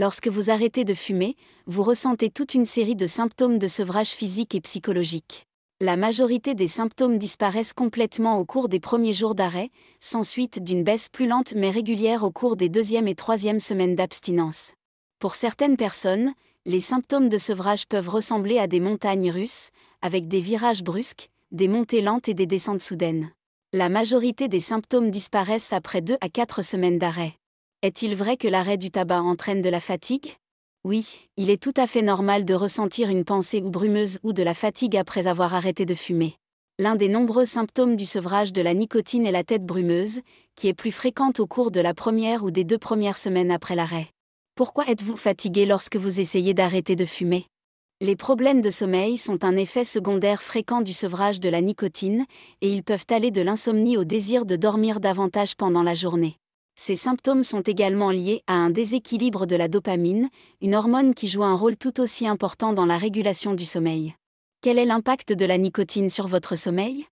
Lorsque vous arrêtez de fumer, vous ressentez toute une série de symptômes de sevrage physique et psychologique. La majorité des symptômes disparaissent complètement au cours des premiers jours d'arrêt, sans suite d'une baisse plus lente mais régulière au cours des deuxième et troisième semaines d'abstinence. Pour certaines personnes, les symptômes de sevrage peuvent ressembler à des montagnes russes, avec des virages brusques, des montées lentes et des descentes soudaines. La majorité des symptômes disparaissent après 2 à 4 semaines d'arrêt. Est-il vrai que l'arrêt du tabac entraîne de la fatigue? Oui, il est tout à fait normal de ressentir une pensée brumeuse ou de la fatigue après avoir arrêté de fumer. L'un des nombreux symptômes du sevrage de la nicotine est la tête brumeuse, qui est plus fréquente au cours de la première ou des 2 premières semaines après l'arrêt. Pourquoi êtes-vous fatigué lorsque vous essayez d'arrêter de fumer? Les problèmes de sommeil sont un effet secondaire fréquent du sevrage de la nicotine, et ils peuvent aller de l'insomnie au désir de dormir davantage pendant la journée. Ces symptômes sont également liés à un déséquilibre de la dopamine, une hormone qui joue un rôle tout aussi important dans la régulation du sommeil. Quel est l'impact de la nicotine sur votre sommeil?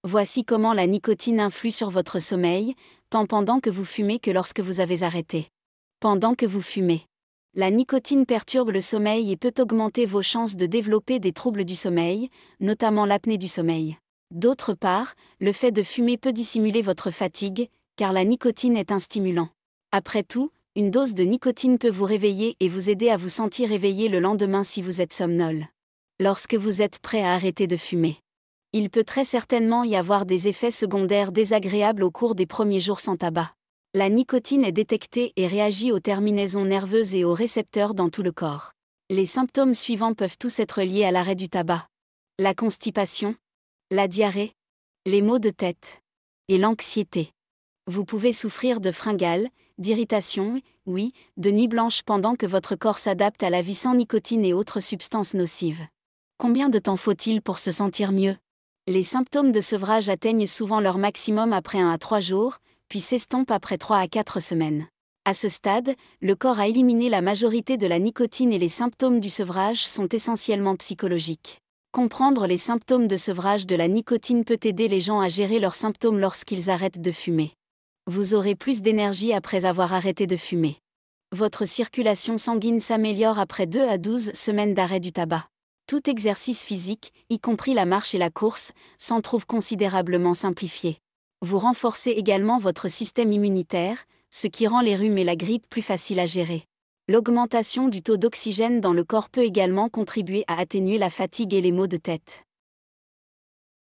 Voici comment la nicotine influe sur votre sommeil, tant pendant que vous fumez que lorsque vous avez arrêté. Pendant que vous fumez. La nicotine perturbe le sommeil et peut augmenter vos chances de développer des troubles du sommeil, notamment l'apnée du sommeil. D'autre part, le fait de fumer peut dissimuler votre fatigue, car la nicotine est un stimulant. Après tout, une dose de nicotine peut vous réveiller et vous aider à vous sentir éveillé le lendemain si vous êtes somnole. Lorsque vous êtes prêt à arrêter de fumer. Il peut très certainement y avoir des effets secondaires désagréables au cours des premiers jours sans tabac. La nicotine est détectée et réagit aux terminaisons nerveuses et aux récepteurs dans tout le corps. Les symptômes suivants peuvent tous être liés à l'arrêt du tabac. La constipation, la diarrhée, les maux de tête et l'anxiété. Vous pouvez souffrir de fringales, d'irritation, oui, de nuits blanches pendant que votre corps s'adapte à la vie sans nicotine et autres substances nocives. Combien de temps faut-il pour se sentir mieux? Les symptômes de sevrage atteignent souvent leur maximum après 1 à 3 jours, puis s'estompent après 3 à 4 semaines. À ce stade, le corps a éliminé la majorité de la nicotine et les symptômes du sevrage sont essentiellement psychologiques. Comprendre les symptômes de sevrage de la nicotine peut aider les gens à gérer leurs symptômes lorsqu'ils arrêtent de fumer. Vous aurez plus d'énergie après avoir arrêté de fumer. Votre circulation sanguine s'améliore après 2 à 12 semaines d'arrêt du tabac. Tout exercice physique, y compris la marche et la course, s'en trouve considérablement simplifié. Vous renforcez également votre système immunitaire, ce qui rend les rhumes et la grippe plus faciles à gérer. L'augmentation du taux d'oxygène dans le corps peut également contribuer à atténuer la fatigue et les maux de tête.